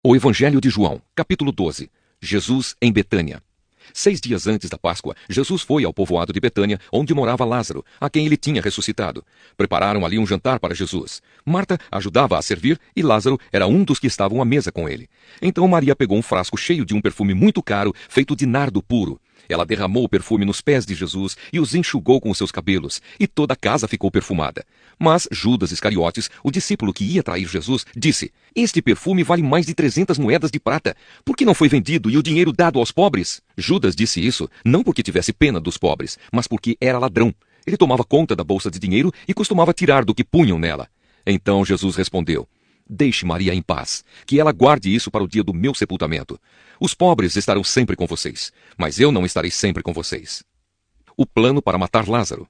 O Evangelho de João, capítulo 12. Jesus em Betânia. 6 dias antes da Páscoa, Jesus foi ao povoado de Betânia, onde morava Lázaro, a quem ele tinha ressuscitado. Prepararam ali um jantar para Jesus. Marta ajudava a servir e Lázaro era um dos que estavam à mesa com ele. Então Maria pegou um frasco cheio de um perfume muito caro, feito de nardo puro. Ela derramou o perfume nos pés de Jesus e os enxugou com os seus cabelos, e toda a casa ficou perfumada. Mas Judas Iscariotes, o discípulo que ia trair Jesus, disse: "Este perfume vale mais de 300 moedas de prata. Por que não foi vendido e o dinheiro dado aos pobres?" Judas disse isso não porque tivesse pena dos pobres, mas porque era ladrão. Ele tomava conta da bolsa de dinheiro e costumava tirar do que punham nela. Então Jesus respondeu: "Deixe Maria em paz, que ela guarde isso para o dia do meu sepultamento. Os pobres estarão sempre com vocês, mas eu não estarei sempre com vocês." O plano para matar Lázaro.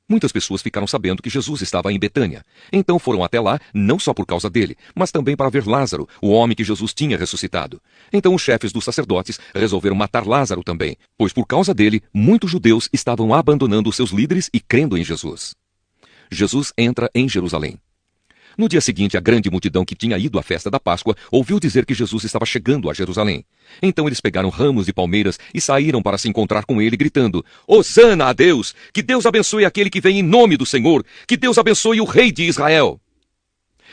Muitas pessoas ficaram sabendo que Jesus estava em Betânia. Então foram até lá, não só por causa dele, mas também para ver Lázaro, o homem que Jesus tinha ressuscitado. Então os chefes dos sacerdotes resolveram matar Lázaro também, pois por causa dele, muitos judeus estavam abandonando os seus líderes e crendo em Jesus. Jesus entra em Jerusalém. No dia seguinte, a grande multidão que tinha ido à festa da Páscoa ouviu dizer que Jesus estava chegando a Jerusalém. Então eles pegaram ramos de palmeiras e saíram para se encontrar com ele, gritando: "Hosana a Deus! Que Deus abençoe aquele que vem em nome do Senhor! Que Deus abençoe o Rei de Israel!"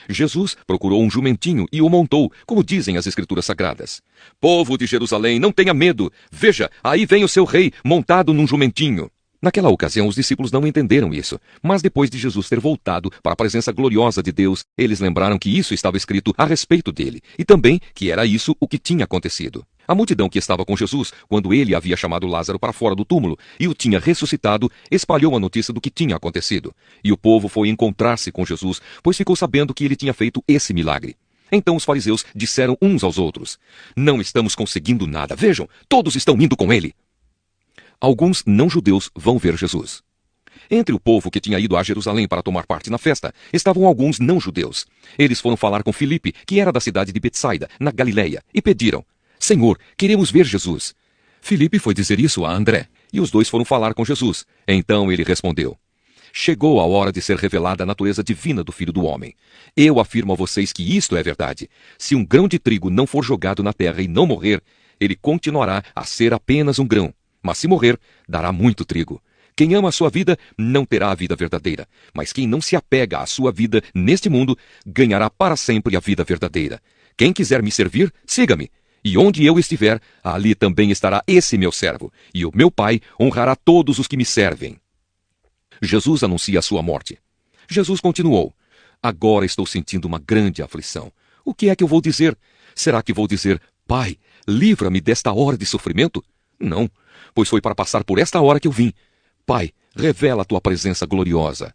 Jesus procurou um jumentinho e o montou, como dizem as Escrituras Sagradas. "Povo de Jerusalém, não tenha medo! Veja, aí vem o seu rei, montado num jumentinho." Naquela ocasião, os discípulos não entenderam isso, mas depois de Jesus ter voltado para a presença gloriosa de Deus, eles lembraram que isso estava escrito a respeito dele, e também que era isso o que tinha acontecido. A multidão que estava com Jesus, quando ele havia chamado Lázaro para fora do túmulo e o tinha ressuscitado, espalhou a notícia do que tinha acontecido. E o povo foi encontrar-se com Jesus, pois ficou sabendo que ele tinha feito esse milagre. Então os fariseus disseram uns aos outros: "Não estamos conseguindo nada. Vejam, todos estão indo com ele." Alguns não-judeus vão ver Jesus. Entre o povo que tinha ido a Jerusalém para tomar parte na festa, estavam alguns não-judeus. Eles foram falar com Filipe, que era da cidade de Betsaida, na Galileia, e pediram: "Senhor, queremos ver Jesus." Filipe foi dizer isso a André, e os dois foram falar com Jesus. Então ele respondeu: "Chegou a hora de ser revelada a natureza divina do Filho do Homem. Eu afirmo a vocês que isto é verdade. Se um grão de trigo não for jogado na terra e não morrer, ele continuará a ser apenas um grão. Mas se morrer, dará muito trigo. Quem ama a sua vida não terá a vida verdadeira, mas quem não se apega à sua vida neste mundo, ganhará para sempre a vida verdadeira. Quem quiser me servir, siga-me. E onde eu estiver, ali também estará esse meu servo, e o meu Pai honrará todos os que me servem." Jesus anuncia a sua morte. Jesus continuou: "Agora estou sentindo uma grande aflição. O que é que eu vou dizer? Será que vou dizer: Pai, livra-me desta hora de sofrimento? Não, pois foi para passar por esta hora que eu vim. Pai, revela a tua presença gloriosa."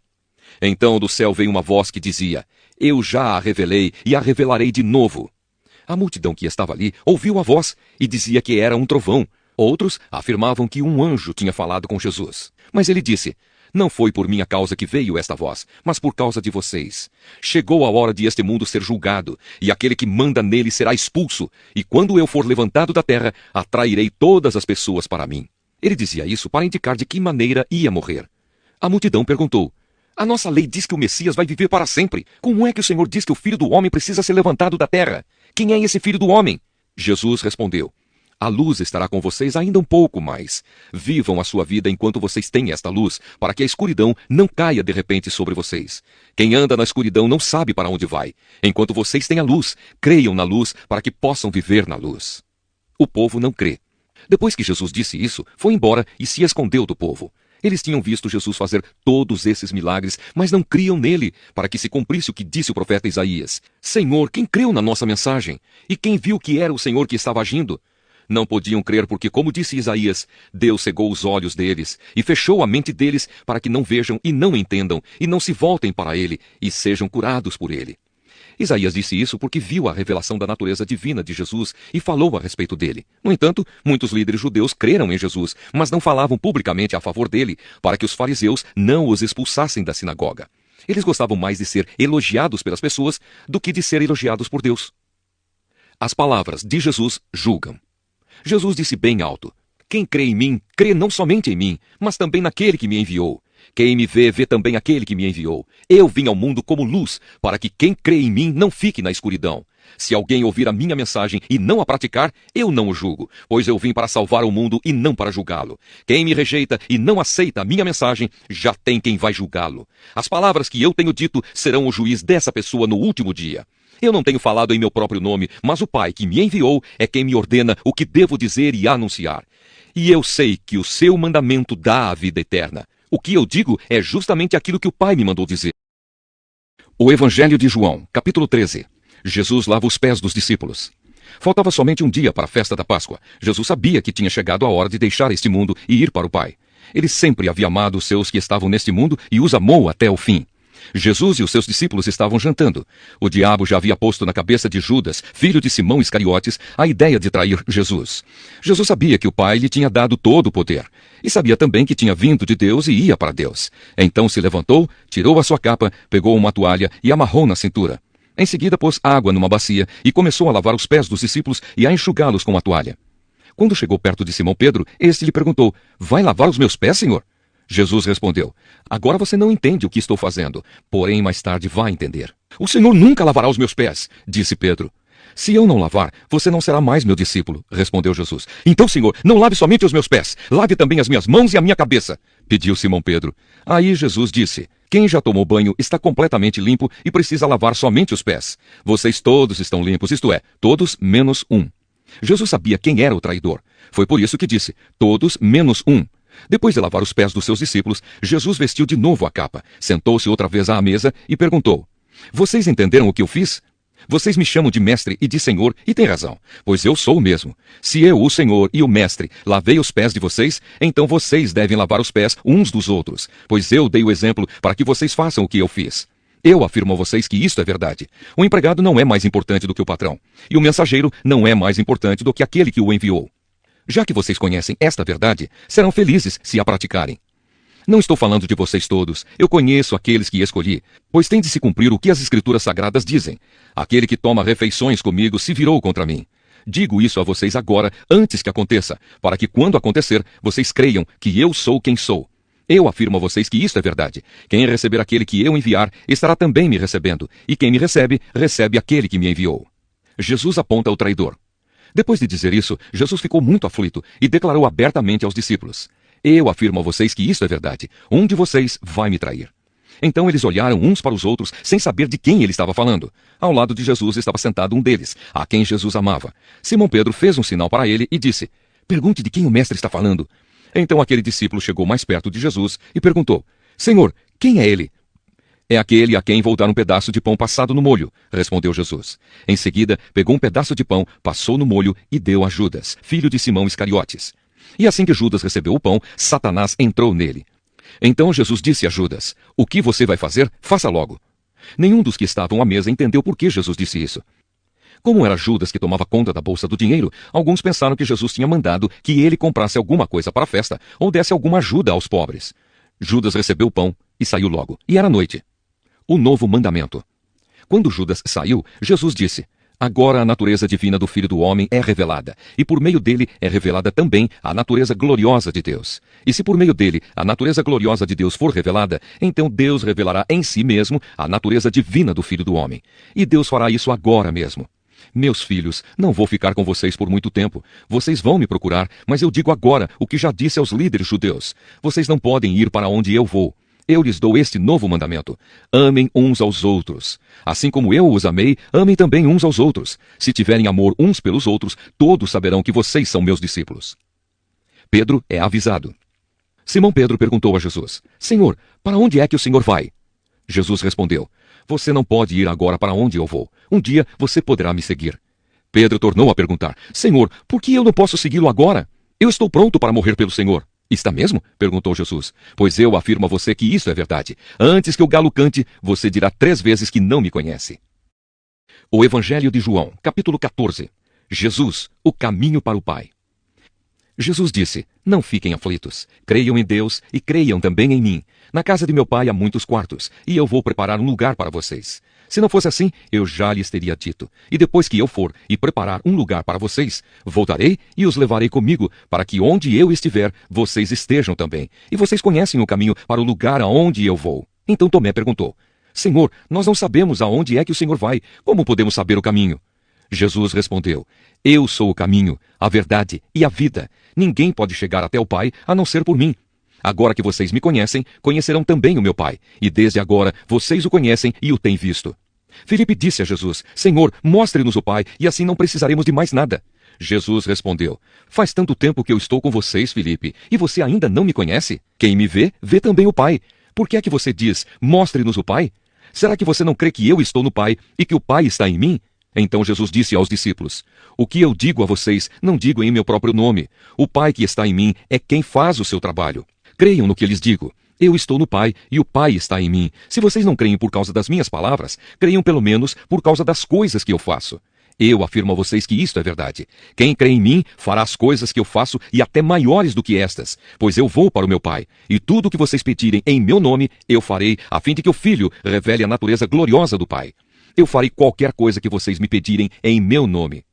Então do céu veio uma voz que dizia: "Eu já a revelei e a revelarei de novo." A multidão que estava ali ouviu a voz e dizia que era um trovão. Outros afirmavam que um anjo tinha falado com Jesus. Mas ele disse: "Não foi por minha causa que veio esta voz, mas por causa de vocês. Chegou a hora de este mundo ser julgado, e aquele que manda nele será expulso, e quando eu for levantado da terra, atrairei todas as pessoas para mim." Ele dizia isso para indicar de que maneira ia morrer. A multidão perguntou: "A nossa lei diz que o Messias vai viver para sempre. Como é que o Senhor diz que o Filho do Homem precisa ser levantado da terra? Quem é esse Filho do Homem?" Jesus respondeu: "A luz estará com vocês ainda um pouco mais. Vivam a sua vida enquanto vocês têm esta luz, para que a escuridão não caia de repente sobre vocês. Quem anda na escuridão não sabe para onde vai. Enquanto vocês têm a luz, creiam na luz para que possam viver na luz." O povo não crê. Depois que Jesus disse isso, foi embora e se escondeu do povo. Eles tinham visto Jesus fazer todos esses milagres, mas não criam nele, para que se cumprisse o que disse o profeta Isaías: "Senhor, quem creu na nossa mensagem? E quem viu que era o Senhor que estava agindo?" Não podiam crer porque, como disse Isaías, Deus cegou os olhos deles e fechou a mente deles para que não vejam e não entendam e não se voltem para ele e sejam curados por ele. Isaías disse isso porque viu a revelação da natureza divina de Jesus e falou a respeito dele. No entanto, muitos líderes judeus creram em Jesus, mas não falavam publicamente a favor dele, para que os fariseus não os expulsassem da sinagoga. Eles gostavam mais de ser elogiados pelas pessoas do que de ser elogiados por Deus. As palavras de Jesus julgam. Jesus disse bem alto: "Quem crê em mim, crê não somente em mim, mas também naquele que me enviou. Quem me vê, vê também aquele que me enviou. Eu vim ao mundo como luz, para que quem crê em mim não fique na escuridão. Se alguém ouvir a minha mensagem e não a praticar, eu não o julgo, pois eu vim para salvar o mundo e não para julgá-lo. Quem me rejeita e não aceita a minha mensagem, já tem quem vai julgá-lo. As palavras que eu tenho dito serão o juiz dessa pessoa no último dia. Eu não tenho falado em meu próprio nome, mas o Pai que me enviou é quem me ordena o que devo dizer e anunciar. E eu sei que o seu mandamento dá a vida eterna. O que eu digo é justamente aquilo que o Pai me mandou dizer. O Evangelho de João, capítulo 13. Jesus lava os pés dos discípulos. Faltava somente um dia para a festa da Páscoa. Jesus sabia que tinha chegado a hora de deixar este mundo e ir para o Pai. Ele sempre havia amado os seus que estavam neste mundo e os amou até o fim. Jesus e os seus discípulos estavam jantando. O diabo já havia posto na cabeça de Judas, filho de Simão Iscariotes, a ideia de trair Jesus. Jesus sabia que o Pai lhe tinha dado todo o poder. E sabia também que tinha vindo de Deus e ia para Deus. Então se levantou, tirou a sua capa, pegou uma toalha e amarrou na cintura. Em seguida pôs água numa bacia e começou a lavar os pés dos discípulos e a enxugá-los com a toalha. Quando chegou perto de Simão Pedro, este lhe perguntou: "Vai lavar os meus pés, Senhor?" Jesus respondeu: "Agora você não entende o que estou fazendo, porém mais tarde vai entender." "O Senhor nunca lavará os meus pés", disse Pedro. "Se eu não lavar, você não será mais meu discípulo", respondeu Jesus. "Então, Senhor, não lave somente os meus pés, lave também as minhas mãos e a minha cabeça", pediu Simão Pedro. Aí Jesus disse: "Quem já tomou banho está completamente limpo e precisa lavar somente os pés. Vocês todos estão limpos, isto é, todos menos um." Jesus sabia quem era o traidor. Foi por isso que disse: "Todos menos um." Depois de lavar os pés dos seus discípulos, Jesus vestiu de novo a capa, sentou-se outra vez à mesa e perguntou: "Vocês entenderam o que eu fiz? Vocês me chamam de mestre e de senhor, e têm razão, pois eu sou o mesmo. Se eu, o senhor e o mestre, lavei os pés de vocês, então vocês devem lavar os pés uns dos outros, pois eu dei o exemplo para que vocês façam o que eu fiz. Eu afirmo a vocês que isto é verdade. O empregado não é mais importante do que o patrão, e o mensageiro não é mais importante do que aquele que o enviou. Já que vocês conhecem esta verdade, serão felizes se a praticarem. Não estou falando de vocês todos, eu conheço aqueles que escolhi, pois tem de se cumprir o que as Escrituras Sagradas dizem. Aquele que toma refeições comigo se virou contra mim. Digo isso a vocês agora, antes que aconteça, para que quando acontecer, vocês creiam que eu sou quem sou. Eu afirmo a vocês que isto é verdade. Quem receber aquele que eu enviar, estará também me recebendo, e quem me recebe, recebe aquele que me enviou. Jesus aponta o traidor. Depois de dizer isso, Jesus ficou muito aflito e declarou abertamente aos discípulos: "Eu afirmo a vocês que isto é verdade. Um de vocês vai me trair." Então eles olharam uns para os outros, sem saber de quem ele estava falando. Ao lado de Jesus estava sentado um deles, a quem Jesus amava. Simão Pedro fez um sinal para ele e disse: "Pergunte de quem o mestre está falando." Então aquele discípulo chegou mais perto de Jesus e perguntou: "Senhor, quem é ele?" "É aquele a quem vou dar um pedaço de pão passado no molho", respondeu Jesus. Em seguida, pegou um pedaço de pão, passou no molho e deu a Judas, filho de Simão Iscariotes. E assim que Judas recebeu o pão, Satanás entrou nele. Então Jesus disse a Judas: "O que você vai fazer, faça logo." Nenhum dos que estavam à mesa entendeu por que Jesus disse isso. Como era Judas que tomava conta da bolsa do dinheiro, alguns pensaram que Jesus tinha mandado que ele comprasse alguma coisa para a festa ou desse alguma ajuda aos pobres. Judas recebeu o pão e saiu logo, e era noite. O novo mandamento. Quando Judas saiu, Jesus disse: "Agora a natureza divina do Filho do Homem é revelada, e por meio dele é revelada também a natureza gloriosa de Deus. E se por meio dele a natureza gloriosa de Deus for revelada, então Deus revelará em si mesmo a natureza divina do Filho do Homem. E Deus fará isso agora mesmo. Meus filhos, não vou ficar com vocês por muito tempo. Vocês vão me procurar, mas eu digo agora o que já disse aos líderes judeus: vocês não podem ir para onde eu vou. Eu lhes dou este novo mandamento: amem uns aos outros. Assim como eu os amei, amem também uns aos outros. Se tiverem amor uns pelos outros, todos saberão que vocês são meus discípulos." Pedro é avisado. Simão Pedro perguntou a Jesus: "Senhor, para onde é que o Senhor vai?" Jesus respondeu: "Você não pode ir agora para onde eu vou. Um dia você poderá me seguir." Pedro tornou a perguntar: "Senhor, por que eu não posso segui-lo agora? Eu estou pronto para morrer pelo Senhor." "Está mesmo?" perguntou Jesus. "Pois eu afirmo a você que isso é verdade. Antes que o galo cante, você dirá 3 vezes que não me conhece." O Evangelho de João, capítulo 14. Jesus, o caminho para o Pai. Jesus disse: "Não fiquem aflitos. Creiam em Deus e creiam também em mim. Na casa de meu pai há muitos quartos, e eu vou preparar um lugar para vocês. Se não fosse assim, eu já lhes teria dito. E depois que eu for e preparar um lugar para vocês, voltarei e os levarei comigo, para que onde eu estiver, vocês estejam também. E vocês conhecem o caminho para o lugar aonde eu vou. Então Tomé perguntou: Senhor, nós não sabemos aonde é que o Senhor vai. Como podemos saber o caminho? Jesus respondeu: Eu sou o caminho, a verdade e a vida. Ninguém pode chegar até o Pai a não ser por mim. Agora que vocês me conhecem, conhecerão também o meu Pai. E desde agora vocês o conhecem e o têm visto. Filipe disse a Jesus: Senhor, mostre-nos o Pai, e assim não precisaremos de mais nada. Jesus respondeu: Faz tanto tempo que eu estou com vocês, Filipe, e você ainda não me conhece? Quem me vê, vê também o Pai. Por que é que você diz: Mostre-nos o Pai? Será que você não crê que eu estou no Pai e que o Pai está em mim? Então Jesus disse aos discípulos: O que eu digo a vocês, não digo em meu próprio nome. O Pai que está em mim é quem faz o seu trabalho. Creiam no que lhes digo. Eu estou no Pai e o Pai está em mim. Se vocês não creem por causa das minhas palavras, creiam pelo menos por causa das coisas que eu faço. Eu afirmo a vocês que isto é verdade. Quem crê em mim fará as coisas que eu faço e até maiores do que estas, pois eu vou para o meu Pai. E tudo o que vocês pedirem em meu nome, eu farei, a fim de que o Filho revele a natureza gloriosa do Pai. Eu farei qualquer coisa que vocês me pedirem em meu nome.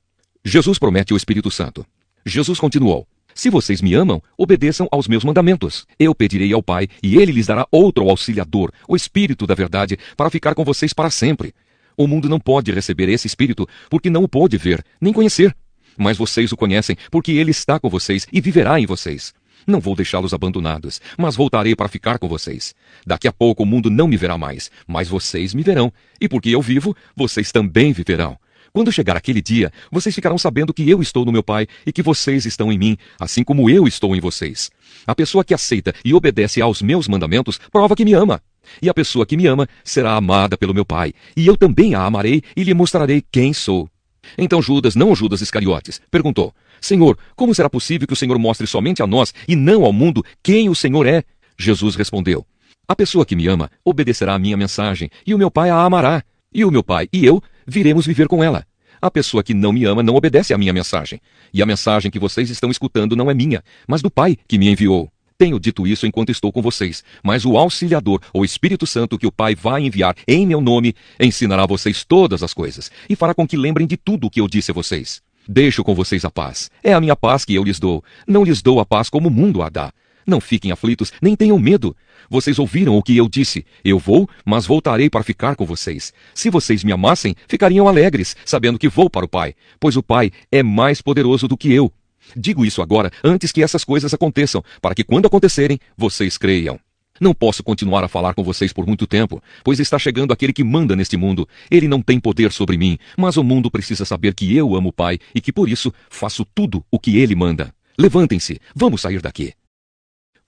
Jesus promete o Espírito Santo. Jesus continuou: Se vocês me amam, obedeçam aos meus mandamentos. Eu pedirei ao Pai, e ele lhes dará outro auxiliador, o Espírito da verdade, para ficar com vocês para sempre. O mundo não pode receber esse Espírito, porque não o pôde ver, nem conhecer. Mas vocês o conhecem, porque ele está com vocês e viverá em vocês. Não vou deixá-los abandonados, mas voltarei para ficar com vocês. Daqui a pouco o mundo não me verá mais, mas vocês me verão. E porque eu vivo, vocês também viverão. Quando chegar aquele dia, vocês ficarão sabendo que eu estou no meu Pai e que vocês estão em mim, assim como eu estou em vocês. A pessoa que aceita e obedece aos meus mandamentos prova que me ama. E a pessoa que me ama será amada pelo meu Pai. E eu também a amarei e lhe mostrarei quem sou. Então Judas, não Judas Iscariotes, perguntou: Senhor, como será possível que o Senhor mostre somente a nós e não ao mundo quem o Senhor é? Jesus respondeu: A pessoa que me ama obedecerá à minha mensagem, e o meu Pai a amará. E o meu Pai e eu viremos viver com ela. A pessoa que não me ama não obedece à minha mensagem. E a mensagem que vocês estão escutando não é minha, mas do Pai que me enviou. Tenho dito isso enquanto estou com vocês, mas o Auxiliador, o Espírito Santo que o Pai vai enviar em meu nome, ensinará a vocês todas as coisas e fará com que lembrem de tudo o que eu disse a vocês. Deixo com vocês a paz. É a minha paz que eu lhes dou. Não lhes dou a paz como o mundo a dá. Não fiquem aflitos, nem tenham medo. Vocês ouviram o que eu disse. Eu vou, mas voltarei para ficar com vocês. Se vocês me amassem, ficariam alegres, sabendo que vou para o Pai, pois o Pai é mais poderoso do que eu. Digo isso agora, antes que essas coisas aconteçam, para que quando acontecerem, vocês creiam. Não posso continuar a falar com vocês por muito tempo, pois está chegando aquele que manda neste mundo. Ele não tem poder sobre mim, mas o mundo precisa saber que eu amo o Pai e que por isso faço tudo o que ele manda. Levantem-se, vamos sair daqui.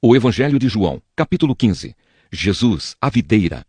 O Evangelho de João, capítulo 15. Jesus, a videira.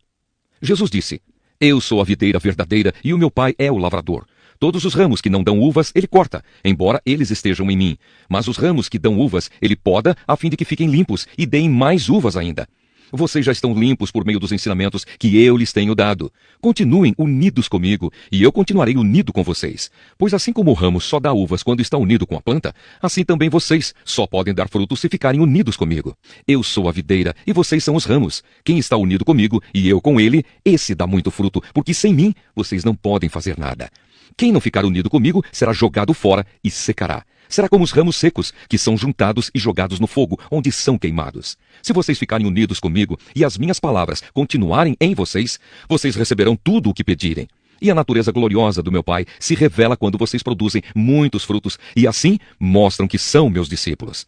Jesus disse: Eu sou a videira verdadeira e o meu Pai é o lavrador. Todos os ramos que não dão uvas, ele corta, embora eles estejam em mim. Mas os ramos que dão uvas, ele poda, a fim de que fiquem limpos e deem mais uvas ainda. Vocês já estão limpos por meio dos ensinamentos que eu lhes tenho dado. Continuem unidos comigo, e eu continuarei unido com vocês. Pois assim como o ramo só dá uvas quando está unido com a planta, assim também vocês só podem dar frutos se ficarem unidos comigo. Eu sou a videira, e vocês são os ramos. Quem está unido comigo, e eu com ele, esse dá muito fruto, porque sem mim vocês não podem fazer nada. Quem não ficar unido comigo será jogado fora e secará. Será como os ramos secos, que são juntados e jogados no fogo, onde são queimados. Se vocês ficarem unidos comigo e as minhas palavras continuarem em vocês, vocês receberão tudo o que pedirem. E a natureza gloriosa do meu Pai se revela quando vocês produzem muitos frutos e assim mostram que são meus discípulos.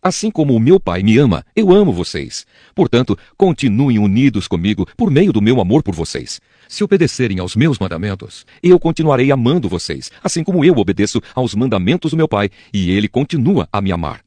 Assim como o meu Pai me ama, eu amo vocês. Portanto, continuem unidos comigo por meio do meu amor por vocês. Se obedecerem aos meus mandamentos, eu continuarei amando vocês, assim como eu obedeço aos mandamentos do meu Pai, e ele continua a me amar.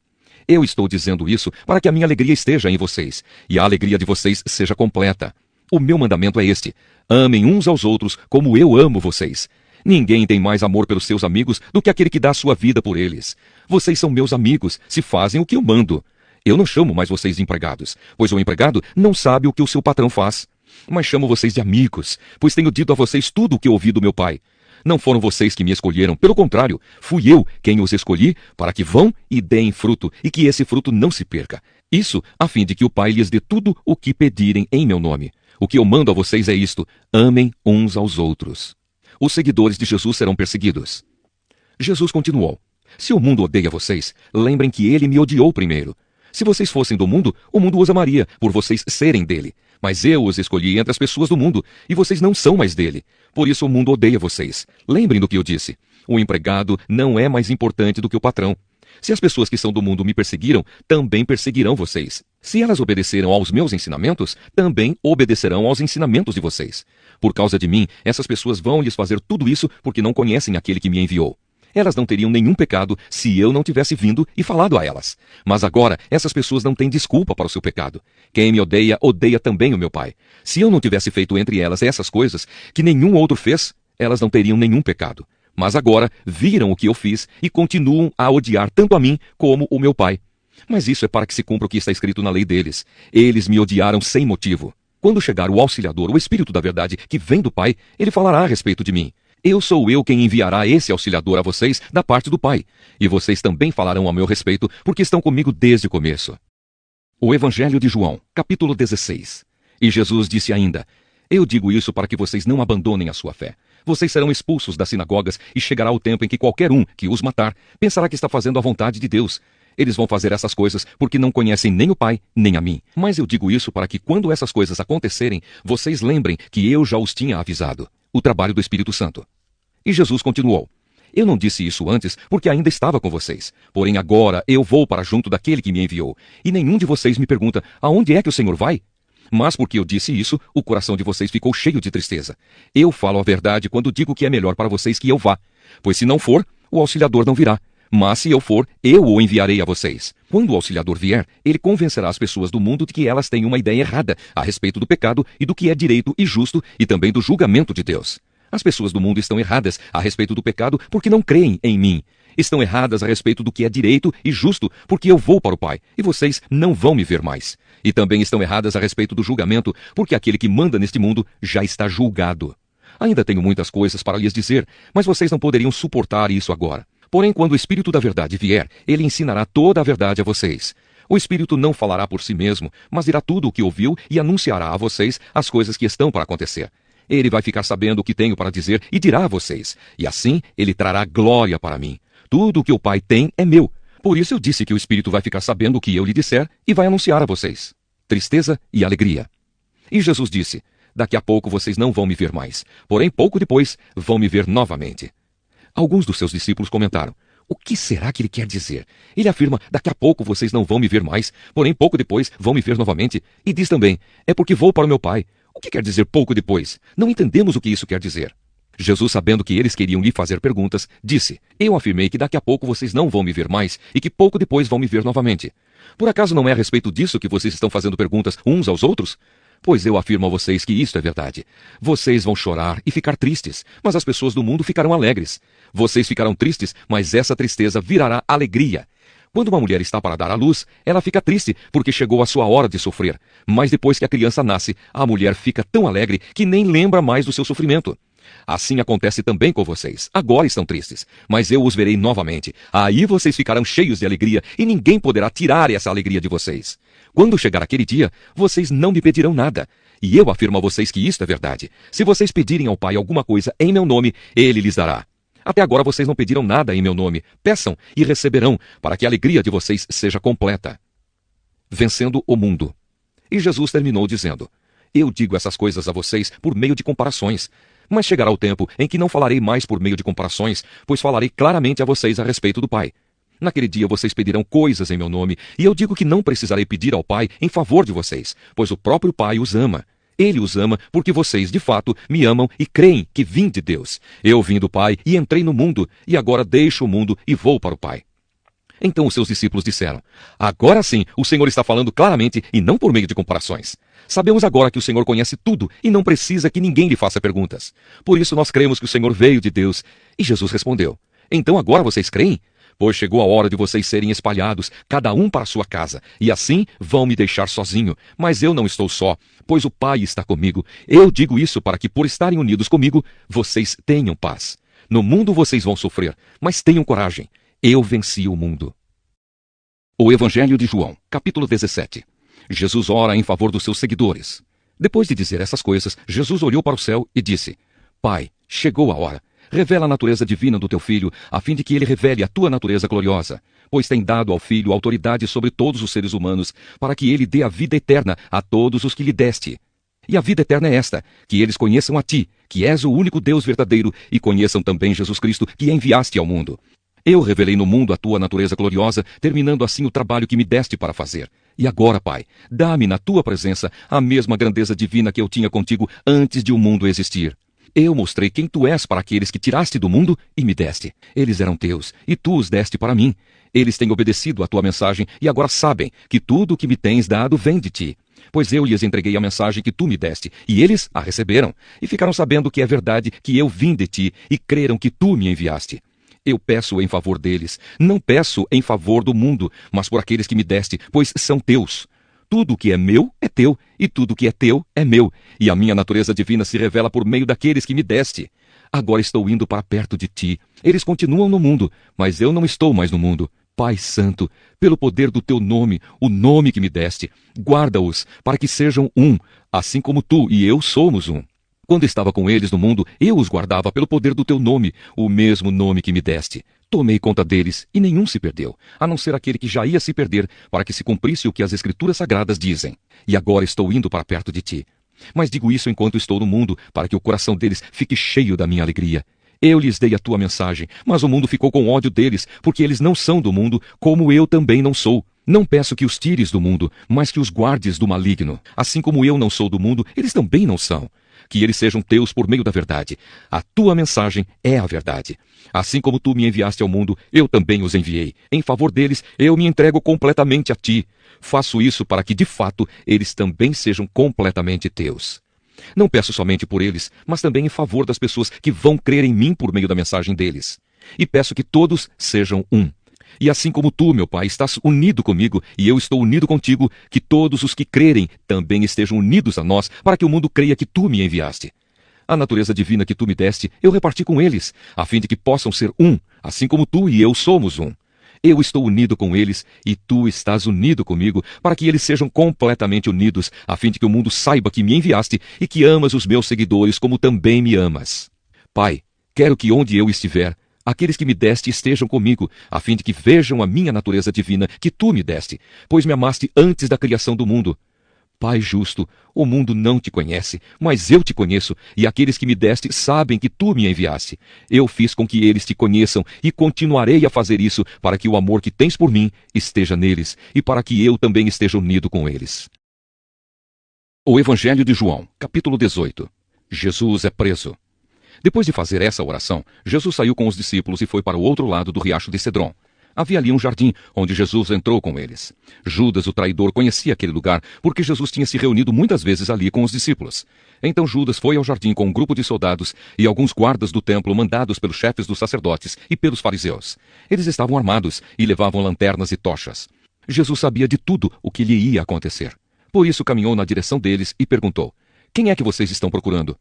Eu estou dizendo isso para que a minha alegria esteja em vocês, e a alegria de vocês seja completa. O meu mandamento é este: amem uns aos outros como eu amo vocês. Ninguém tem mais amor pelos seus amigos do que aquele que dá sua vida por eles. Vocês são meus amigos, se fazem o que eu mando. Eu não chamo mais vocês de empregados, pois o empregado não sabe o que o seu patrão faz. Mas chamo vocês de amigos, pois tenho dito a vocês tudo o que ouvi do meu Pai. Não foram vocês que me escolheram, pelo contrário, fui eu quem os escolhi para que vão e deem fruto, e que esse fruto não se perca. Isso a fim de que o Pai lhes dê tudo o que pedirem em meu nome. O que eu mando a vocês é isto: amem uns aos outros. Os seguidores de Jesus serão perseguidos. Jesus continuou: se o mundo odeia vocês, lembrem que ele me odiou primeiro. Se vocês fossem do mundo, o mundo os amaria, por vocês serem dele. Mas eu os escolhi entre as pessoas do mundo, e vocês não são mais dele. Por isso o mundo odeia vocês. Lembrem do que eu disse. O empregado não é mais importante do que o patrão. Se as pessoas que são do mundo me perseguiram, também perseguirão vocês. Se elas obedeceram aos meus ensinamentos, também obedecerão aos ensinamentos de vocês. Por causa de mim, essas pessoas vão lhes fazer tudo isso porque não conhecem aquele que me enviou. Elas não teriam nenhum pecado se eu não tivesse vindo e falado a elas. Mas agora, essas pessoas não têm desculpa para o seu pecado. Quem me odeia, odeia também o meu Pai. Se eu não tivesse feito entre elas essas coisas, que nenhum outro fez, elas não teriam nenhum pecado. Mas agora viram o que eu fiz e continuam a odiar tanto a mim como o meu Pai. Mas isso é para que se cumpra o que está escrito na lei deles. Eles me odiaram sem motivo. Quando chegar o Auxiliador, o Espírito da Verdade, que vem do Pai, ele falará a respeito de mim. Sou eu quem enviará esse Auxiliador a vocês da parte do Pai. E vocês também falarão a meu respeito, porque estão comigo desde o começo. O Evangelho de João, capítulo 16. E Jesus disse ainda: eu digo isso para que vocês não abandonem a sua fé. Vocês serão expulsos das sinagogas e chegará o tempo em que qualquer um que os matar pensará que está fazendo a vontade de Deus. Eles vão fazer essas coisas porque não conhecem nem o Pai, nem a mim. Mas eu digo isso para que quando essas coisas acontecerem, vocês lembrem que eu já os tinha avisado. O trabalho do Espírito Santo. E Jesus continuou: eu não disse isso antes porque ainda estava com vocês. Porém agora eu vou para junto daquele que me enviou. E nenhum de vocês me pergunta: aonde é que o Senhor vai? Mas porque eu disse isso, o coração de vocês ficou cheio de tristeza. Eu falo a verdade quando digo que é melhor para vocês que eu vá. Pois se não for, o Auxiliador não virá. Mas se eu for, eu o enviarei a vocês. Quando o Auxiliador vier, ele convencerá as pessoas do mundo de que elas têm uma ideia errada a respeito do pecado e do que é direito e justo e também do julgamento de Deus. As pessoas do mundo estão erradas a respeito do pecado porque não creem em mim. Estão erradas a respeito do que é direito e justo porque eu vou para o Pai e vocês não vão me ver mais. E também estão erradas a respeito do julgamento porque aquele que manda neste mundo já está julgado. Ainda tenho muitas coisas para lhes dizer, mas vocês não poderiam suportar isso agora. Porém, quando o Espírito da Verdade vier, ele ensinará toda a verdade a vocês. O Espírito não falará por si mesmo, mas dirá tudo o que ouviu e anunciará a vocês as coisas que estão para acontecer. Ele vai ficar sabendo o que tenho para dizer e dirá a vocês. E assim ele trará glória para mim. Tudo o que o Pai tem é meu. Por isso eu disse que o Espírito vai ficar sabendo o que eu lhe disser e vai anunciar a vocês. Tristeza e alegria. E Jesus disse: daqui a pouco vocês não vão me ver mais. Porém, pouco depois, vão me ver novamente. Alguns dos seus discípulos comentaram: o que será que ele quer dizer? Ele afirma: daqui a pouco vocês não vão me ver mais, porém pouco depois vão me ver novamente. E diz também: é porque vou para o meu Pai. O que quer dizer pouco depois? Não entendemos o que isso quer dizer. Jesus, sabendo que eles queriam lhe fazer perguntas, disse: eu afirmei que daqui a pouco vocês não vão me ver mais e que pouco depois vão me ver novamente. Por acaso não é a respeito disso que vocês estão fazendo perguntas uns aos outros? Pois eu afirmo a vocês que isto é verdade. Vocês vão chorar e ficar tristes, mas as pessoas do mundo ficarão alegres. Vocês ficarão tristes, mas essa tristeza virará alegria. Quando uma mulher está para dar à luz, ela fica triste porque chegou a sua hora de sofrer. Mas depois que a criança nasce, a mulher fica tão alegre que nem lembra mais do seu sofrimento. Assim acontece também com vocês. Agora estão tristes, mas eu os verei novamente. Aí vocês ficarão cheios de alegria e ninguém poderá tirar essa alegria de vocês. Quando chegar aquele dia, vocês não me pedirão nada. E eu afirmo a vocês que isto é verdade. Se vocês pedirem ao Pai alguma coisa em meu nome, ele lhes dará. Até agora vocês não pediram nada em meu nome. Peçam e receberão, para que a alegria de vocês seja completa. Vencendo o mundo. E Jesus terminou dizendo: eu digo essas coisas a vocês por meio de comparações. Mas chegará o tempo em que não falarei mais por meio de comparações, pois falarei claramente a vocês a respeito do Pai. Naquele dia vocês pedirão coisas em meu nome, e eu digo que não precisarei pedir ao Pai em favor de vocês, pois o próprio Pai os ama. Ele os ama porque vocês, de fato, me amam e creem que vim de Deus. Eu vim do Pai e entrei no mundo, e agora deixo o mundo e vou para o Pai. Então os seus discípulos disseram: agora sim, o Senhor está falando claramente e não por meio de comparações. Sabemos agora que o Senhor conhece tudo e não precisa que ninguém lhe faça perguntas. Por isso nós cremos que o Senhor veio de Deus. E Jesus respondeu: então agora vocês creem? Pois chegou a hora de vocês serem espalhados, cada um para a sua casa, e assim vão me deixar sozinho. Mas eu não estou só, pois o Pai está comigo. Eu digo isso para que, por estarem unidos comigo, vocês tenham paz. No mundo vocês vão sofrer, mas tenham coragem. Eu venci o mundo. O Evangelho de João, capítulo 17. Jesus ora em favor dos seus seguidores. Depois de dizer essas coisas, Jesus olhou para o céu e disse: Pai, chegou a hora. Revela a natureza divina do teu Filho, a fim de que ele revele a tua natureza gloriosa. Pois tem dado ao Filho autoridade sobre todos os seres humanos, para que ele dê a vida eterna a todos os que lhe deste. E a vida eterna é esta, que eles conheçam a ti, que és o único Deus verdadeiro, e conheçam também Jesus Cristo, que enviaste ao mundo. Eu revelei no mundo a tua natureza gloriosa, terminando assim o trabalho que me deste para fazer. E agora, Pai, dá-me na tua presença a mesma grandeza divina que eu tinha contigo antes de o mundo existir. Eu mostrei quem tu és para aqueles que tiraste do mundo e me deste. Eles eram teus, e tu os deste para mim. Eles têm obedecido à tua mensagem e agora sabem que tudo o que me tens dado vem de ti. Pois eu lhes entreguei a mensagem que tu me deste, e eles a receberam, e ficaram sabendo que é verdade que eu vim de ti, e creram que tu me enviaste. Eu peço em favor deles, não peço em favor do mundo, mas por aqueles que me deste, pois são teus. Tudo o que é meu é teu, e tudo o que é teu é meu, e a minha natureza divina se revela por meio daqueles que me deste. Agora estou indo para perto de ti. Eles continuam no mundo, mas eu não estou mais no mundo. Pai Santo, pelo poder do teu nome, o nome que me deste, guarda-os para que sejam um, assim como tu e eu somos um. Quando estava com eles no mundo, eu os guardava pelo poder do teu nome, o mesmo nome que me deste. Tomei conta deles, e nenhum se perdeu, a não ser aquele que já ia se perder, para que se cumprisse o que as Escrituras Sagradas dizem. E agora estou indo para perto de ti. Mas digo isso enquanto estou no mundo, para que o coração deles fique cheio da minha alegria. Eu lhes dei a tua mensagem, mas o mundo ficou com ódio deles, porque eles não são do mundo, como eu também não sou. Não peço que os tires do mundo, mas que os guardes do maligno. Assim como eu não sou do mundo, eles também não são. Que eles sejam teus por meio da verdade. A tua mensagem é a verdade. Assim como tu me enviaste ao mundo, eu também os enviei. Em favor deles, eu me entrego completamente a ti. Faço isso para que, de fato, eles também sejam completamente teus. Não peço somente por eles, mas também em favor das pessoas que vão crer em mim por meio da mensagem deles. E peço que todos sejam um. E assim como tu, meu Pai, estás unido comigo e eu estou unido contigo, que todos os que crerem também estejam unidos a nós, para que o mundo creia que tu me enviaste. A natureza divina que tu me deste, eu reparti com eles, a fim de que possam ser um, assim como tu e eu somos um. Eu estou unido com eles e tu estás unido comigo, para que eles sejam completamente unidos, a fim de que o mundo saiba que me enviaste e que amas os meus seguidores como também me amas. Pai, quero que onde eu estiver, aqueles que me deste estejam comigo, a fim de que vejam a minha natureza divina que tu me deste, pois me amaste antes da criação do mundo. Pai justo, o mundo não te conhece, mas eu te conheço, e aqueles que me deste sabem que tu me enviaste. Eu fiz com que eles te conheçam, e continuarei a fazer isso, para que o amor que tens por mim esteja neles, e para que eu também esteja unido com eles. O Evangelho de João, capítulo 18. Jesus é preso. Depois de fazer essa oração, Jesus saiu com os discípulos e foi para o outro lado do riacho de Cedron. Havia ali um jardim, onde Jesus entrou com eles. Judas, o traidor, conhecia aquele lugar, porque Jesus tinha se reunido muitas vezes ali com os discípulos. Então Judas foi ao jardim com um grupo de soldados e alguns guardas do templo mandados pelos chefes dos sacerdotes e pelos fariseus. Eles estavam armados e levavam lanternas e tochas. Jesus sabia de tudo o que lhe ia acontecer. Por isso caminhou na direção deles e perguntou: "Quem é que vocês estão procurando?"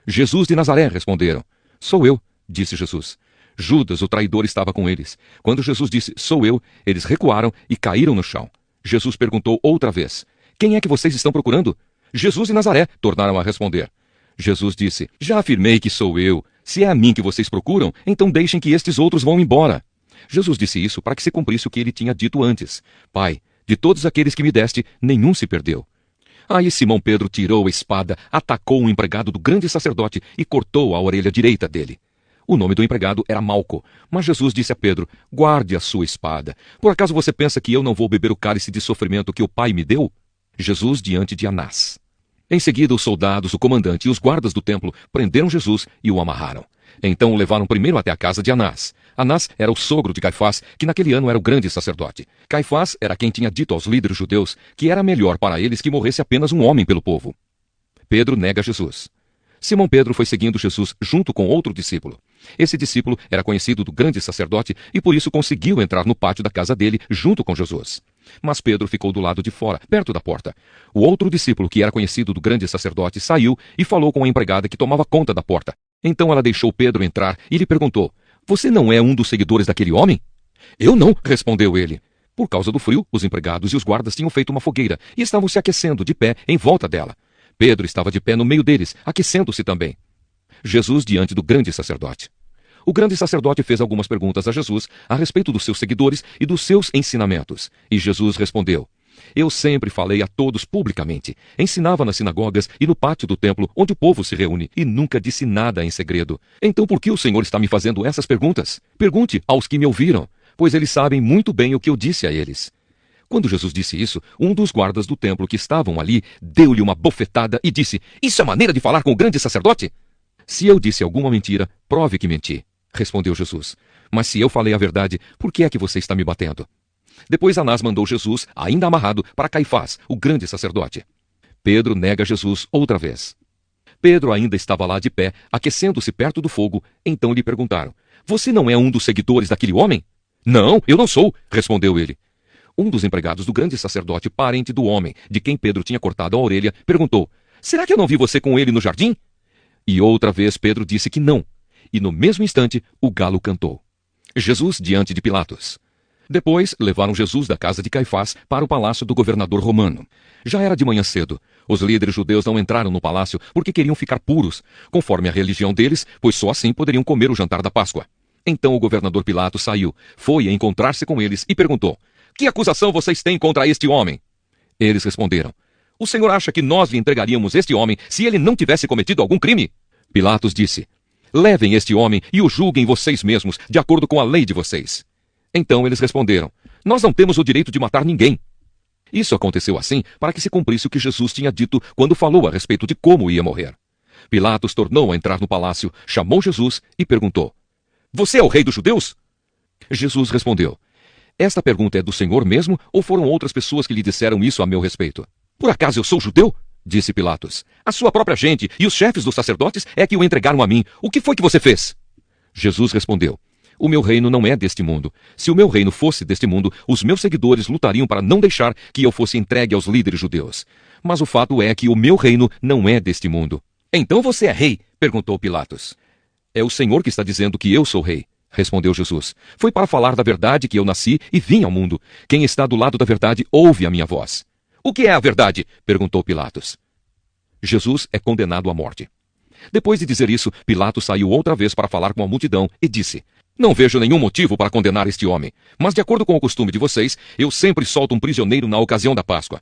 "Jesus de Nazaré", responderam. "Sou eu", disse Jesus. Judas, o traidor, estava com eles. Quando Jesus disse, "Sou eu", eles recuaram e caíram no chão. Jesus perguntou outra vez: "Quem é que vocês estão procurando?" "Jesus de Nazaré", tornaram a responder. Jesus disse: "Já afirmei que sou eu. Se é a mim que vocês procuram, então deixem que estes outros vão embora." Jesus disse isso para que se cumprisse o que ele tinha dito antes: "Pai, de todos aqueles que me deste, nenhum se perdeu." Aí Simão Pedro tirou a espada, atacou um empregado do grande sacerdote e cortou a orelha direita dele. O nome do empregado era Malco, mas Jesus disse a Pedro: "Guarde a sua espada. Por acaso você pensa que eu não vou beber o cálice de sofrimento que o Pai me deu?" Jesus diante de Anás. Em seguida, os soldados, o comandante e os guardas do templo prenderam Jesus e o amarraram. Então o levaram primeiro até a casa de Anás. Anás era o sogro de Caifás, que naquele ano era o grande sacerdote. Caifás era quem tinha dito aos líderes judeus que era melhor para eles que morresse apenas um homem pelo povo. Pedro nega Jesus. Simão Pedro foi seguindo Jesus junto com outro discípulo. Esse discípulo era conhecido do grande sacerdote e por isso conseguiu entrar no pátio da casa dele junto com Jesus. Mas Pedro ficou do lado de fora, perto da porta. O outro discípulo, que era conhecido do grande sacerdote, saiu e falou com a empregada que tomava conta da porta. Então ela deixou Pedro entrar e lhe perguntou: "Você não é um dos seguidores daquele homem?" "Eu não", respondeu ele. Por causa do frio, os empregados e os guardas tinham feito uma fogueira e estavam se aquecendo de pé em volta dela. Pedro estava de pé no meio deles, aquecendo-se também. Jesus diante do grande sacerdote. O grande sacerdote fez algumas perguntas a Jesus a respeito dos seus seguidores e dos seus ensinamentos. E Jesus respondeu: Eu sempre falei a todos publicamente. Ensinava nas sinagogas e no pátio do templo, onde o povo se reúne, e nunca disse nada em segredo. Então por que o Senhor está me fazendo essas perguntas? Pergunte aos que me ouviram, pois eles sabem muito bem o que eu disse a eles. Quando Jesus disse isso, um dos guardas do templo que estavam ali deu-lhe uma bofetada e disse: Isso é maneira de falar com o grande sacerdote? Se eu disse alguma mentira, prove que menti, respondeu Jesus. Mas se eu falei a verdade, por que é que você está me batendo? Depois Anás mandou Jesus, ainda amarrado, para Caifás, o grande sacerdote. Pedro nega Jesus outra vez. Pedro ainda estava lá de pé, aquecendo-se perto do fogo. Então lhe perguntaram: Você não é um dos seguidores daquele homem? Não, eu não sou, respondeu ele. Um dos empregados do grande sacerdote, parente do homem, de quem Pedro tinha cortado a orelha, perguntou: Será que eu não vi você com ele no jardim? E outra vez Pedro disse que não. E no mesmo instante, o galo cantou. Jesus diante de Pilatos. Depois, levaram Jesus da casa de Caifás para o palácio do governador romano. Já era de manhã cedo. Os líderes judeus não entraram no palácio porque queriam ficar puros, conforme a religião deles, pois só assim poderiam comer o jantar da Páscoa. Então o governador Pilatos saiu, foi a encontrar-se com eles e perguntou: Que acusação vocês têm contra este homem? Eles responderam: O senhor acha que nós lhe entregaríamos este homem se ele não tivesse cometido algum crime? Pilatos disse: Levem este homem e o julguem vocês mesmos, de acordo com a lei de vocês. Então eles responderam: Nós não temos o direito de matar ninguém. Isso aconteceu assim para que se cumprisse o que Jesus tinha dito quando falou a respeito de como ia morrer. Pilatos tornou a entrar no palácio, chamou Jesus e perguntou: Você é o rei dos judeus? Jesus respondeu: Esta pergunta é do Senhor mesmo ou foram outras pessoas que lhe disseram isso a meu respeito? Por acaso eu sou judeu? Disse Pilatos. A sua própria gente e os chefes dos sacerdotes é que o entregaram a mim. O que foi que você fez? Jesus respondeu: O meu reino não é deste mundo. Se o meu reino fosse deste mundo, os meus seguidores lutariam para não deixar que eu fosse entregue aos líderes judeus. Mas o fato é que o meu reino não é deste mundo. Então você é rei? Perguntou Pilatos. É o Senhor que está dizendo que eu sou rei, respondeu Jesus. Foi para falar da verdade que eu nasci e vim ao mundo. Quem está do lado da verdade ouve a minha voz. O que é a verdade? Perguntou Pilatos. Jesus é condenado à morte. Depois de dizer isso, Pilatos saiu outra vez para falar com a multidão e disse: Não vejo nenhum motivo para condenar este homem, mas de acordo com o costume de vocês, eu sempre solto um prisioneiro na ocasião da Páscoa.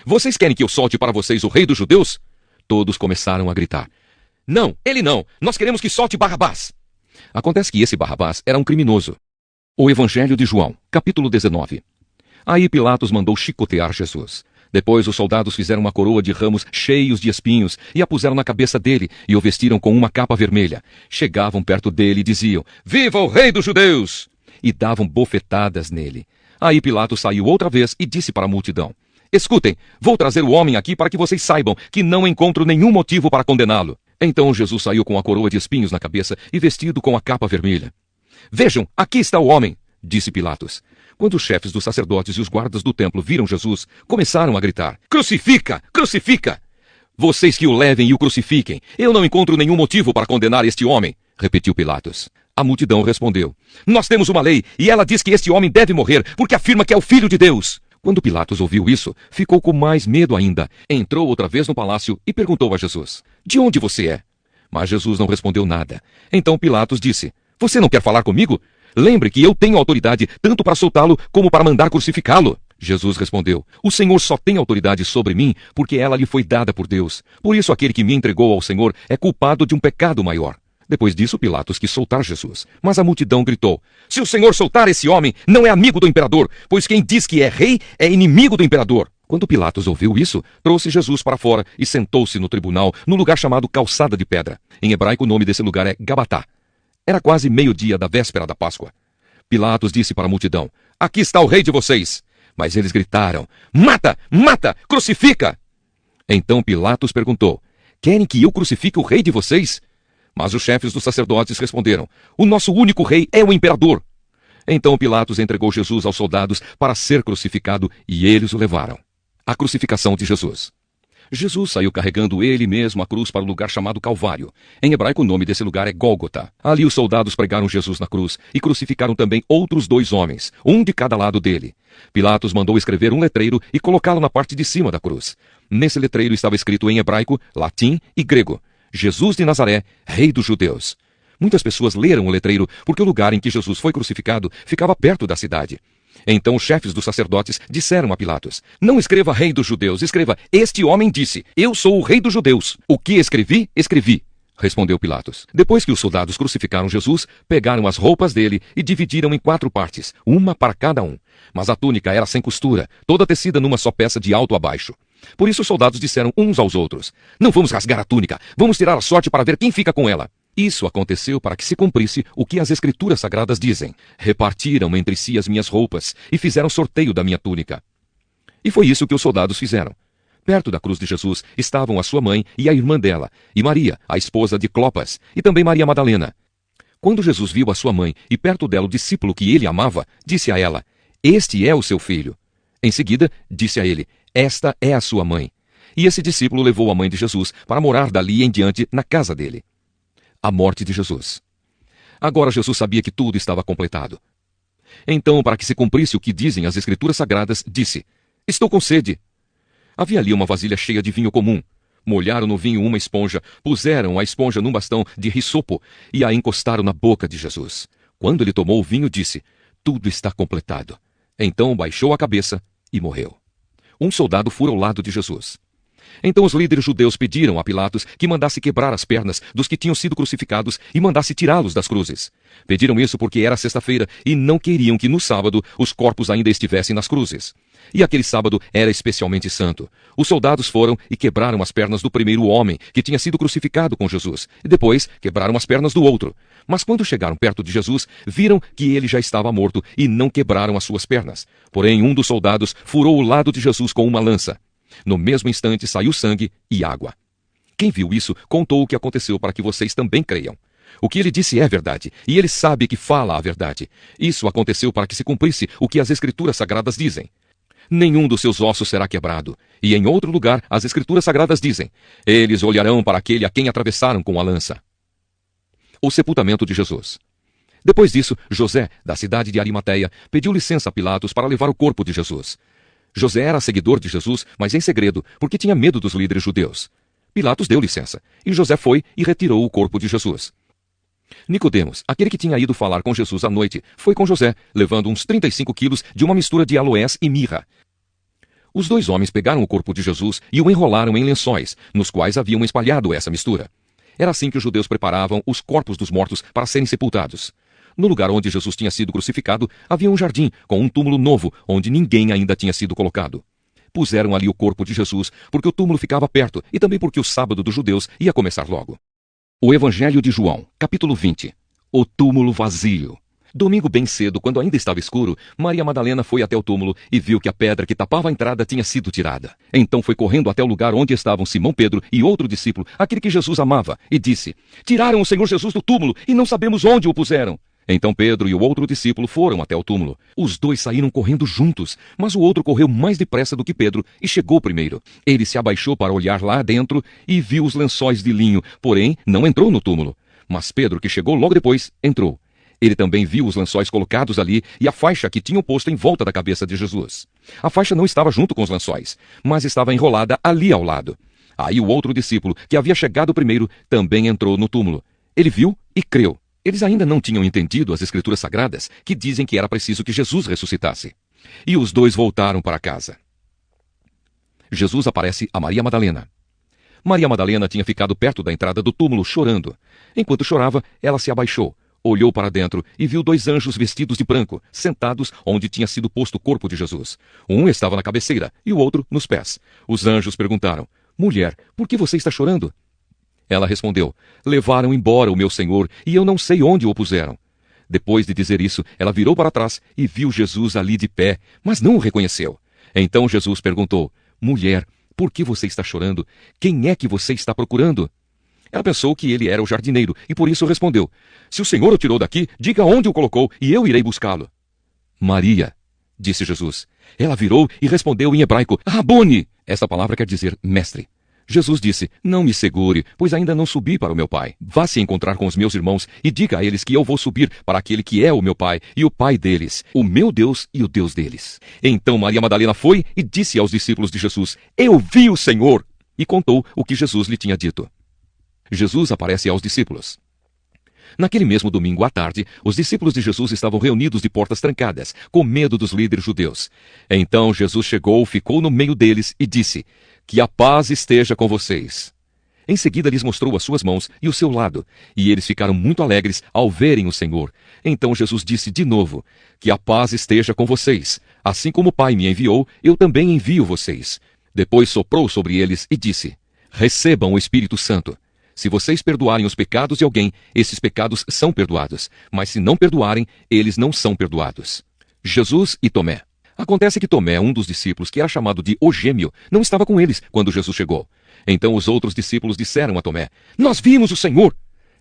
Vocês querem que eu solte para vocês o rei dos judeus? Todos começaram a gritar: Não, ele não! Nós queremos que solte Barrabás! Acontece que esse Barrabás era um criminoso. O Evangelho de João, capítulo 19. Aí Pilatos mandou chicotear Jesus. Depois os soldados fizeram uma coroa de ramos cheios de espinhos e a puseram na cabeça dele e o vestiram com uma capa vermelha. Chegavam perto dele e diziam: Viva o rei dos judeus! E davam bofetadas nele. Aí Pilatos saiu outra vez e disse para a multidão: Escutem, vou trazer o homem aqui para que vocês saibam que não encontro nenhum motivo para condená-lo. Então Jesus saiu com a coroa de espinhos na cabeça e vestido com a capa vermelha. Vejam, aqui está o homem, disse Pilatos. Quando os chefes dos sacerdotes e os guardas do templo viram Jesus, começaram a gritar: Crucifica! Crucifica! Vocês que o levem e o crucifiquem. Eu não encontro nenhum motivo para condenar este homem, repetiu Pilatos. A multidão respondeu: Nós temos uma lei e ela diz que este homem deve morrer porque afirma que é o Filho de Deus. Quando Pilatos ouviu isso, ficou com mais medo ainda. Entrou outra vez no palácio e perguntou a Jesus: De onde você é? Mas Jesus não respondeu nada. Então Pilatos disse: Você não quer falar comigo? Lembre que eu tenho autoridade tanto para soltá-lo como para mandar crucificá-lo. Jesus respondeu: O Senhor só tem autoridade sobre mim porque ela lhe foi dada por Deus. Por isso aquele que me entregou ao Senhor é culpado de um pecado maior. Depois disso, Pilatos quis soltar Jesus. Mas a multidão gritou: Se o Senhor soltar esse homem, não é amigo do imperador, pois quem diz que é rei é inimigo do imperador. Quando Pilatos ouviu isso, trouxe Jesus para fora e sentou-se no tribunal, no lugar chamado Calçada de Pedra. Em hebraico, o nome desse lugar é Gabatá. Era quase meio-dia da véspera da Páscoa. Pilatos disse para a multidão: Aqui está o rei de vocês. Mas eles gritaram: Mata! Mata! Crucifica! Então Pilatos perguntou: Querem que eu crucifique o rei de vocês? Mas os chefes dos sacerdotes responderam: O nosso único rei é o imperador. Então Pilatos entregou Jesus aos soldados para ser crucificado e eles o levaram. A crucificação de Jesus. Jesus saiu carregando ele mesmo a cruz para o lugar chamado Calvário. Em hebraico, o nome desse lugar é Gólgota. Ali os soldados pregaram Jesus na cruz e crucificaram também outros 2 homens, um de cada lado dele. Pilatos mandou escrever um letreiro e colocá-lo na parte de cima da cruz. Nesse letreiro estava escrito em hebraico, latim e grego: Jesus de Nazaré, Rei dos Judeus. Muitas pessoas leram o letreiro porque o lugar em que Jesus foi crucificado ficava perto da cidade. Então os chefes dos sacerdotes disseram a Pilatos: não escreva Rei dos Judeus, escreva: este homem disse, eu sou o Rei dos Judeus. O que escrevi, escrevi, respondeu Pilatos. Depois que os soldados crucificaram Jesus, pegaram as roupas dele e dividiram em 4 partes, uma para cada um. Mas a túnica era sem costura, toda tecida numa só peça de alto a baixo. Por isso os soldados disseram uns aos outros: não vamos rasgar a túnica, vamos tirar a sorte para ver quem fica com ela. Isso aconteceu para que se cumprisse o que as Escrituras Sagradas dizem: repartiram entre si as minhas roupas e fizeram sorteio da minha túnica. E foi isso que os soldados fizeram. Perto da cruz de Jesus estavam a sua mãe e a irmã dela, e Maria, a esposa de Clopas, e também Maria Madalena. Quando Jesus viu a sua mãe e perto dela o discípulo que ele amava, disse a ela: este é o seu filho. Em seguida, disse a ele: esta é a sua mãe. E esse discípulo levou a mãe de Jesus para morar dali em diante na casa dele. A morte de Jesus. Agora Jesus sabia que tudo estava completado. Então, para que se cumprisse o que dizem as Escrituras Sagradas, disse: estou com sede. Havia ali uma vasilha cheia de vinho comum. Molharam no vinho uma esponja, puseram a esponja num bastão de risopo e a encostaram na boca de Jesus. Quando ele tomou o vinho, disse: tudo está completado. Então baixou a cabeça e morreu. Um soldado fura ao lado de Jesus. Então os líderes judeus pediram a Pilatos que mandasse quebrar as pernas dos que tinham sido crucificados e mandasse tirá-los das cruzes. Pediram isso porque era sexta-feira e não queriam que no sábado os corpos ainda estivessem nas cruzes. E aquele sábado era especialmente santo. Os soldados foram e quebraram as pernas do primeiro homem que tinha sido crucificado com Jesus, e depois quebraram as pernas do outro. Mas quando chegaram perto de Jesus, viram que ele já estava morto e não quebraram as suas pernas. Porém, um dos soldados furou o lado de Jesus com uma lança. No mesmo instante saiu sangue e água. Quem viu isso contou o que aconteceu para que vocês também creiam. O que ele disse é verdade, e ele sabe que fala a verdade. Isso aconteceu para que se cumprisse o que as Escrituras Sagradas dizem: nenhum dos seus ossos será quebrado. E em outro lugar, as Escrituras Sagradas dizem: eles olharão para aquele a quem atravessaram com a lança. O sepultamento de Jesus. Depois disso, José, da cidade de Arimateia, pediu licença a Pilatos para levar o corpo de Jesus. José era seguidor de Jesus, mas em segredo, porque tinha medo dos líderes judeus. Pilatos deu licença, e José foi e retirou o corpo de Jesus. Nicodemos, aquele que tinha ido falar com Jesus à noite, foi com José, levando uns 35 quilos de uma mistura de aloés e mirra. Os 2 homens pegaram o corpo de Jesus e o enrolaram em lençóis, nos quais haviam espalhado essa mistura. Era assim que os judeus preparavam os corpos dos mortos para serem sepultados. No lugar onde Jesus tinha sido crucificado, havia um jardim com um túmulo novo, onde ninguém ainda tinha sido colocado. Puseram ali o corpo de Jesus, porque o túmulo ficava perto e também porque o sábado dos judeus ia começar logo. O Evangelho de João, capítulo 20. O túmulo vazio. Domingo bem cedo, quando ainda estava escuro, Maria Madalena foi até o túmulo e viu que a pedra que tapava a entrada tinha sido tirada. Então foi correndo até o lugar onde estavam Simão Pedro e outro discípulo, aquele que Jesus amava, e disse: tiraram o Senhor Jesus do túmulo e não sabemos onde o puseram. Então Pedro e o outro discípulo foram até o túmulo. Os 2 saíram correndo juntos, mas o outro correu mais depressa do que Pedro e chegou primeiro. Ele se abaixou para olhar lá dentro e viu os lençóis de linho, porém não entrou no túmulo. Mas Pedro, que chegou logo depois, entrou. Ele também viu os lençóis colocados ali e a faixa que tinham posto em volta da cabeça de Jesus. A faixa não estava junto com os lençóis, mas estava enrolada ali ao lado. Aí o outro discípulo, que havia chegado primeiro, também entrou no túmulo. Ele viu e creu. Eles ainda não tinham entendido as Escrituras Sagradas, que dizem que era preciso que Jesus ressuscitasse. E os 2 voltaram para casa. Jesus aparece a Maria Madalena. Maria Madalena tinha ficado perto da entrada do túmulo chorando. Enquanto chorava, ela se abaixou, olhou para dentro e viu 2 anjos vestidos de branco, sentados onde tinha sido posto o corpo de Jesus. Um estava na cabeceira e o outro nos pés. Os anjos perguntaram: mulher, por que você está chorando? Ela respondeu: levaram embora o meu Senhor e eu não sei onde o puseram. Depois de dizer isso, ela virou para trás e viu Jesus ali de pé, mas não o reconheceu. Então Jesus perguntou: mulher, por que você está chorando? Quem é que você está procurando? Ela pensou que ele era o jardineiro e por isso respondeu: se o Senhor o tirou daqui, diga onde o colocou e eu irei buscá-lo. Maria, disse Jesus. Ela virou e respondeu em hebraico: Rabone. Esta palavra quer dizer mestre. Jesus disse: Não me segure, pois ainda não subi para o meu Pai. Vá se encontrar com os meus irmãos e diga a eles que eu vou subir para aquele que é o meu Pai e o Pai deles, o meu Deus e o Deus deles. Então Maria Madalena foi e disse aos discípulos de Jesus: Eu vi o Senhor! E contou o que Jesus lhe tinha dito. Jesus aparece aos discípulos. Naquele mesmo domingo à tarde, os discípulos de Jesus estavam reunidos de portas trancadas, com medo dos líderes judeus. Então Jesus chegou, ficou no meio deles e disse: Que a paz esteja com vocês. Em seguida lhes mostrou as suas mãos e o seu lado, e eles ficaram muito alegres ao verem o Senhor. Então Jesus disse de novo: Que a paz esteja com vocês. Assim como o Pai me enviou, eu também envio vocês. Depois soprou sobre eles e disse: Recebam o Espírito Santo. Se vocês perdoarem os pecados de alguém, esses pecados são perdoados. Mas se não perdoarem, eles não são perdoados. Jesus e Tomé. Acontece que Tomé, um dos discípulos, que era chamado de O Gêmeo, não estava com eles quando Jesus chegou. Então os outros discípulos disseram a Tomé: Nós vimos o Senhor!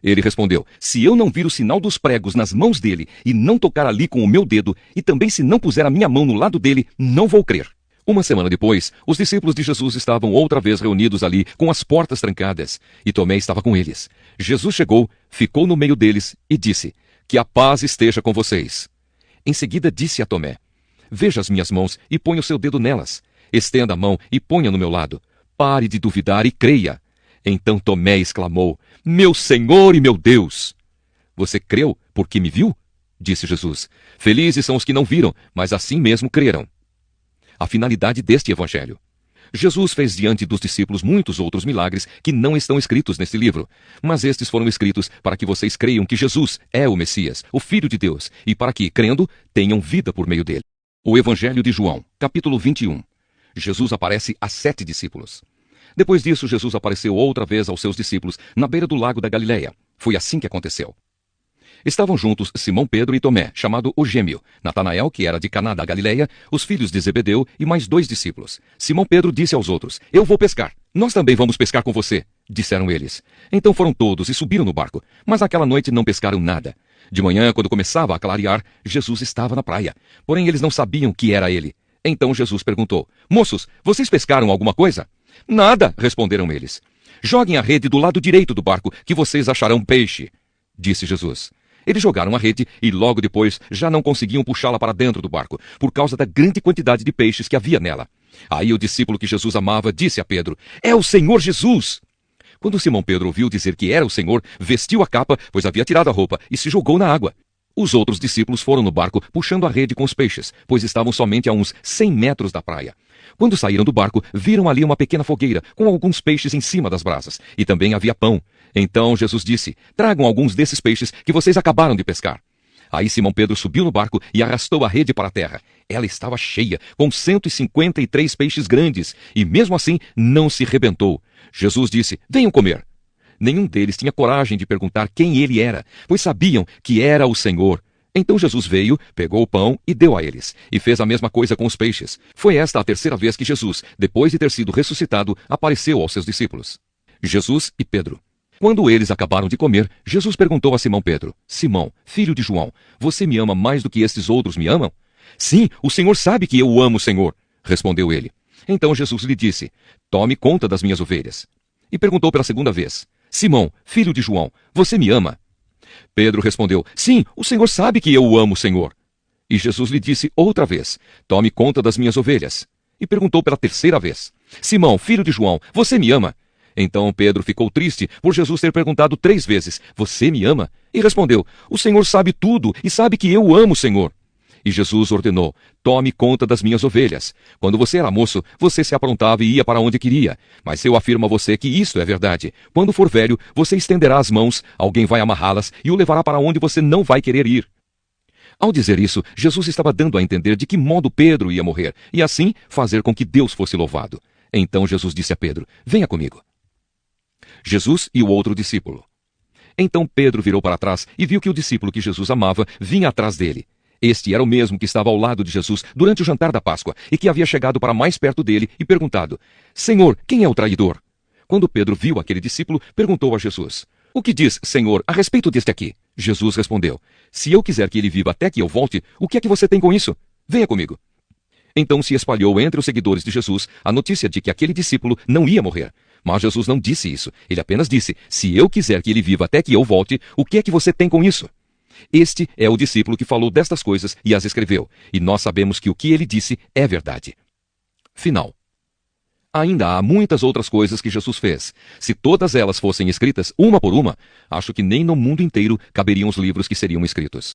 Ele respondeu: Se eu não vir o sinal dos pregos nas mãos dele, e não tocar ali com o meu dedo, e também se não puser a minha mão no lado dele, não vou crer. Uma semana depois, os discípulos de Jesus estavam outra vez reunidos ali, com as portas trancadas, e Tomé estava com eles. Jesus chegou, ficou no meio deles e disse: Que a paz esteja com vocês. Em seguida disse a Tomé: Veja as minhas mãos e ponha o seu dedo nelas. Estenda a mão e ponha no meu lado. Pare de duvidar e creia. Então Tomé exclamou: Meu Senhor e meu Deus! Você creu porque me viu? Disse Jesus. Felizes são os que não viram, mas assim mesmo creram. A finalidade deste evangelho. Jesus fez diante dos discípulos muitos outros milagres que não estão escritos neste livro, mas estes foram escritos para que vocês creiam que Jesus é o Messias, o Filho de Deus, e para que, crendo, tenham vida por meio dele. O Evangelho de João, capítulo 21. Jesus aparece a 7 discípulos. Depois disso, Jesus apareceu outra vez aos seus discípulos na beira do lago da Galileia. Foi assim que aconteceu. Estavam juntos Simão Pedro e Tomé, chamado o Gêmeo, Natanael, que era de Caná da Galileia, os filhos de Zebedeu e mais 2 discípulos. Simão Pedro disse aos outros: Eu vou pescar. Nós também vamos pescar com você, disseram eles. Então foram todos e subiram no barco, mas naquela noite não pescaram nada. De manhã, quando começava a clarear, Jesus estava na praia. Porém, eles não sabiam que era ele. Então Jesus perguntou: Moços, vocês pescaram alguma coisa? Nada, responderam eles. Joguem a rede do lado direito do barco, que vocês acharão peixe, disse Jesus. Eles jogaram a rede e logo depois já não conseguiam puxá-la para dentro do barco, por causa da grande quantidade de peixes que havia nela. Aí o discípulo que Jesus amava disse a Pedro: É o Senhor Jesus! Quando Simão Pedro ouviu dizer que era o Senhor, vestiu a capa, pois havia tirado a roupa, e se jogou na água. Os outros discípulos foram no barco puxando a rede com os peixes, pois estavam somente a uns 100 metros da praia. Quando saíram do barco, viram ali uma pequena fogueira, com alguns peixes em cima das brasas, e também havia pão. Então Jesus disse: Tragam alguns desses peixes que vocês acabaram de pescar. Aí Simão Pedro subiu no barco e arrastou a rede para a terra. Ela estava cheia, com 153 peixes grandes, e mesmo assim não se rebentou. Jesus disse: Venham comer. Nenhum deles tinha coragem de perguntar quem ele era, pois sabiam que era o Senhor. Então Jesus veio, pegou o pão e deu a eles, e fez a mesma coisa com os peixes. Foi esta a terceira vez que Jesus, depois de ter sido ressuscitado, apareceu aos seus discípulos. Jesus e Pedro. Quando eles acabaram de comer, Jesus perguntou a Simão Pedro: Simão, filho de João, você me ama mais do que estes outros me amam? Sim, o Senhor sabe que eu o amo, Senhor, respondeu ele. Então Jesus lhe disse: Tome conta das minhas ovelhas. E perguntou pela segunda vez: Simão, filho de João, você me ama? Pedro respondeu: Sim, o Senhor sabe que eu o amo, Senhor. E Jesus lhe disse outra vez: Tome conta das minhas ovelhas. E perguntou pela terceira vez: Simão, filho de João, você me ama? Então Pedro ficou triste por Jesus ter perguntado 3 vezes: Você me ama? E respondeu: O Senhor sabe tudo e sabe que eu o amo, Senhor. E Jesus ordenou: Tome conta das minhas ovelhas. Quando você era moço, você se aprontava e ia para onde queria. Mas eu afirmo a você que isto é verdade. Quando for velho, você estenderá as mãos, alguém vai amarrá-las e o levará para onde você não vai querer ir. Ao dizer isso, Jesus estava dando a entender de que modo Pedro ia morrer, e assim fazer com que Deus fosse louvado. Então Jesus disse a Pedro: Venha comigo. Jesus e o outro discípulo. Então Pedro virou para trás e viu que o discípulo que Jesus amava vinha atrás dele. Este era o mesmo que estava ao lado de Jesus durante o jantar da Páscoa e que havia chegado para mais perto dele e perguntado: Senhor, quem é o traidor? Quando Pedro viu aquele discípulo, perguntou a Jesus: O que diz, Senhor, a respeito deste aqui? Jesus respondeu: Se eu quiser que ele viva até que eu volte, o que é que você tem com isso? Venha comigo. Então se espalhou entre os seguidores de Jesus a notícia de que aquele discípulo não ia morrer. Mas Jesus não disse isso. Ele apenas disse: se eu quiser que ele viva até que eu volte, o que é que você tem com isso? Este é o discípulo que falou destas coisas e as escreveu, e nós sabemos que o que ele disse é verdade. Final. Ainda há muitas outras coisas que Jesus fez. Se todas elas fossem escritas, uma por uma, acho que nem no mundo inteiro caberiam os livros que seriam escritos.